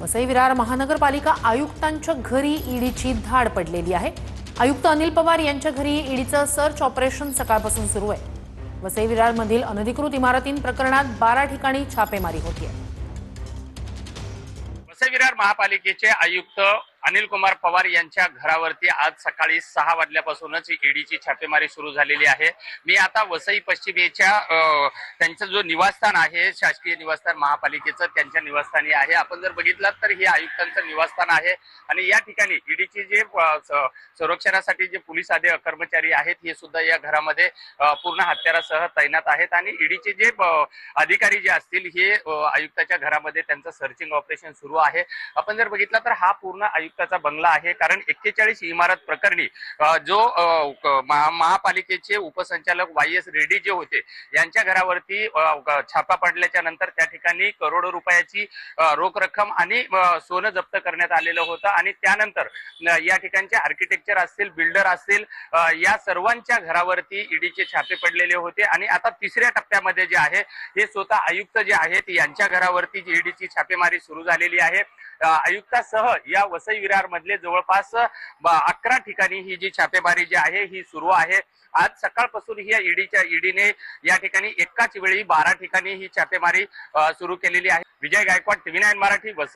वसई विरार महानगरपालिका आयुक्तांच्या घरी ईडीची धाड पडलेली आहे। आयुक्त अनिल पवार यांच्या घरी ईडीचं सर्च ऑपरेशन सकाळपासून सुरू आहे। वसई विरारमधील अनधिकृत इमारतींप्रकरणात 12 ठिकाणी छापेमारी होती आहे। वसई विरार महापालिकेचे आयुक्त अनिल कुमार पवार यांच्या घरावरती आज सकाळी 6 वाजल्यापासूनच ईडीची छापेमारी सुरू झालेली आहे। मी आता वसई पश्चिमेच्या त्यांचं जो निवासस्थान आहे, शासकीय निवासस्थान महापालिकेचं त्यांच्या निवासस्थानी आहे। आपण जर बघितलं तर हे आयुक्तांचं निवासस्थान आहे आणि या ठिकाणी ईडीचे जे संरक्षणासाठी जे पोलीस कर्मचारी आहेत हे सुद्धा या घरामध्ये पूर्ण हत्यारासह तैनात आहेत आणि ईडीचे जे अधिकारी जे असतील हे आयुक्ताच्या घरामध्ये त्यांचं सर्चिंग ऑपरेशन सुरू आहे। आपण जर बघितलं तर हा पूर्ण आयुक्ताचा बंगला आहे, कारण 41 इमारत प्रकरणी जो महापालिकेचे उपसंचालक YS रेड्डी जे होते यांच्या घरावरती छापा पडल्याच्या नंतर त्या ठिकाणी करोडो रुपयाची रोख रक्कम आणि सोनं जप्त करण्यात आलेलं होतं आणि त्यानंतर या ठिकाणचे आर्किटेक्चर असतील, बिल्डर असतील, या सर्वांच्या घरावरती ईडीचे छापे पडलेले होते आणि आता तिसऱ्या टप्प्यामध्ये जे आहे हे स्वतः आयुक्त जे आहेत यांच्या घरावरती ईडीची छापेमारी सुरू झालेली आहे। आयुक्तासह या वसई विरार मधले जवळपास 11 ठिकाणी ही जी छापेमारी जी आहे ही सुरू आहे। आज सकाळपासून ही ईडीने या ठिकाणी एकाच वेळी 12 ठिकाणी ही छापेमारी सुरू केलेली आहे। विजय गायकवाड, TV9 मराठी, वसई।